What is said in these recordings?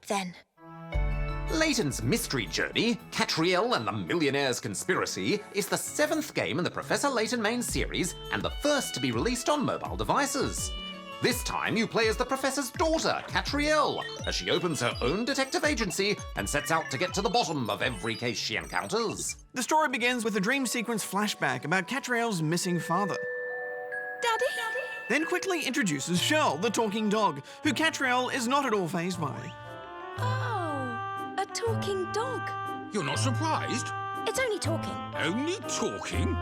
then. Layton's Mystery Journey, Catriel and the Millionaire's Conspiracy, is the 7th game in the Professor Layton main series and the first to be released on mobile devices. This time you play as the Professor's daughter, Catriel, as she opens her own detective agency and sets out to get to the bottom of every case she encounters. The story begins with a dream sequence flashback about Catriel's missing father. Daddy? Then quickly introduces Shirl, the talking dog, who Catriel is not at all fazed by. Oh, a talking dog. You're not surprised? It's only talking. Only talking?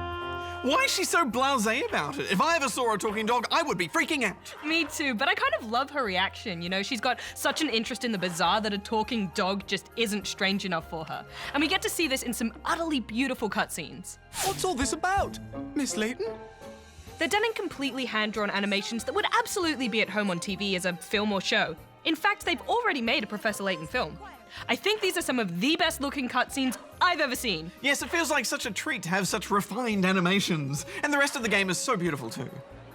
Why is she so blasé about it? If I ever saw a talking dog, I would be freaking out. Me too, but I kind of love her reaction. You know, she's got such an interest in the bizarre that a talking dog just isn't strange enough for her. And we get to see this in some utterly beautiful cutscenes. What's all this about, Miss Layton? They're done in completely hand-drawn animations that would absolutely be at home on TV as a film or show. In fact, they've already made a Professor Layton film. I think these are some of the best-looking cutscenes I've ever seen. Yes, it feels like such a treat to have such refined animations, and the rest of the game is so beautiful too.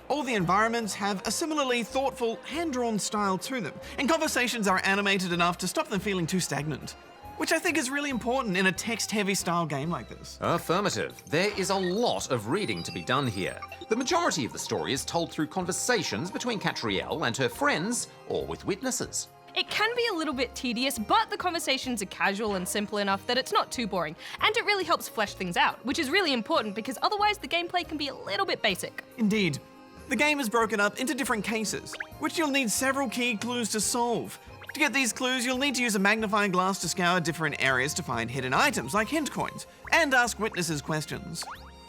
All the environments have a similarly thoughtful, hand-drawn style to them, and conversations are animated enough to stop them feeling too stagnant, which I think is really important in a text-heavy style game like this. Affirmative. There is a lot of reading to be done here. The majority of the story is told through conversations between Catriel and her friends, or with witnesses. It can be a little bit tedious, but the conversations are casual and simple enough that it's not too boring, and it really helps flesh things out, which is really important because otherwise the gameplay can be a little bit basic. Indeed. The game is broken up into different cases, which you'll need several key clues to solve. To get these clues, you'll need to use a magnifying glass to scour different areas to find hidden items like hint coins, and ask witnesses questions.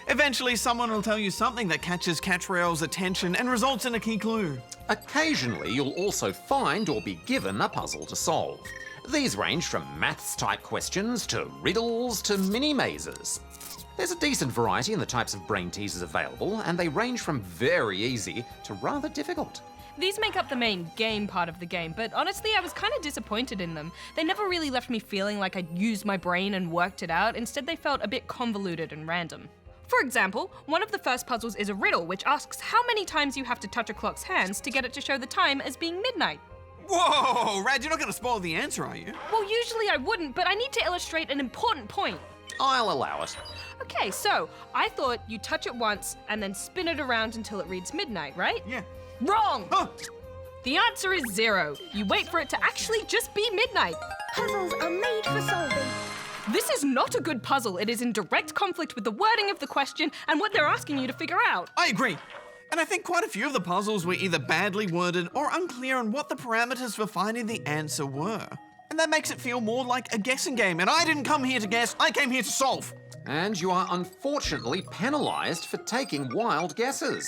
Eventually, someone will tell you something that catches Catriel's attention and results in a key clue. Occasionally, you'll also find or be given a puzzle to solve. These range from maths-type questions to riddles to mini-mazes. There's a decent variety in the types of brain teasers available, and they range from very easy to rather difficult. These make up the main game part of the game, but honestly, I was kind of disappointed in them. They never really left me feeling like I'd used my brain and worked it out. Instead, they felt a bit convoluted and random. For example, one of the first puzzles is a riddle which asks how many times you have to touch a clock's hands to get it to show the time as being midnight. Whoa, Rad, you're not going to spoil the answer, are you? Well, usually I wouldn't, but I need to illustrate an important point. I'll allow it. Okay, so I thought you touch it once and then spin it around until it reads midnight, right? Yeah. Wrong! Huh. The answer is 0. You wait for it to actually just be midnight. Puzzles are made for solving. This is not a good puzzle. It is in direct conflict with the wording of the question and what they're asking you to figure out. I agree. And I think quite a few of the puzzles were either badly worded or unclear on what the parameters for finding the answer were. And that makes it feel more like a guessing game, and I didn't come here to guess, I came here to solve. And you are unfortunately penalised for taking wild guesses.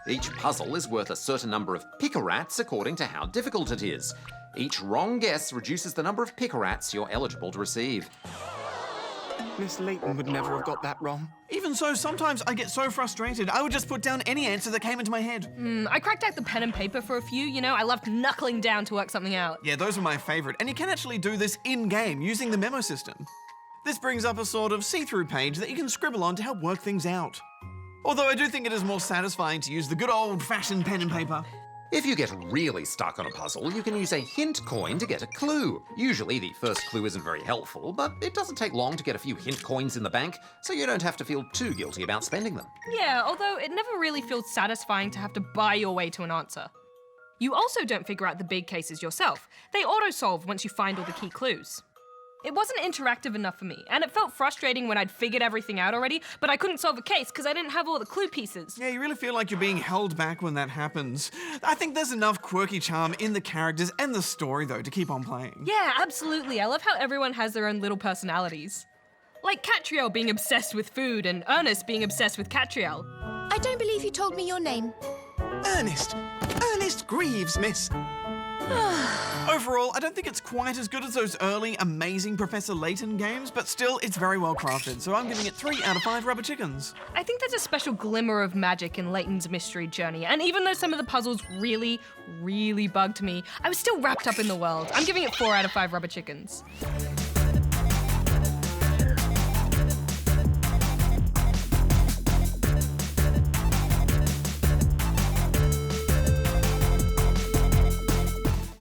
Each puzzle is worth a certain number of picarats according to how difficult it is. Each wrong guess reduces the number of picarats you're eligible to receive. Miss Layton would never have got that wrong. Even so, sometimes I get so frustrated, I would just put down any answer that came into my head. I cracked out the pen and paper for a few, you know, I loved knuckling down to work something out. Yeah, those are my favourite, and you can actually do this in-game using the memo system. This brings up a sort of see-through page that you can scribble on to help work things out. Although I do think it is more satisfying to use the good old-fashioned pen and paper. If you get really stuck on a puzzle, you can use a hint coin to get a clue. Usually the first clue isn't very helpful, but it doesn't take long to get a few hint coins in the bank, so you don't have to feel too guilty about spending them. Yeah, although it never really feels satisfying to have to buy your way to an answer. You also don't figure out the big cases yourself. They auto-solve once you find all the key clues. It wasn't interactive enough for me, and it felt frustrating when I'd figured everything out already, but I couldn't solve a case because I didn't have all the clue pieces. Yeah, you really feel like you're being held back when that happens. I think there's enough quirky charm in the characters and the story, though, to keep on playing. Yeah, absolutely. I love how everyone has their own little personalities. Like Catriel being obsessed with food and Ernest being obsessed with Catriel. I don't believe you told me your name. Ernest! Ernest Greaves, miss. Overall, I don't think it's quite as good as those early, amazing Professor Layton games, but still, it's very well crafted, so I'm giving it 3 out of 5 rubber chickens. I think there's a special glimmer of magic in Layton's mystery journey, and even though some of the puzzles really, really bugged me, I was still wrapped up in the world. I'm giving it 4 out of 5 rubber chickens.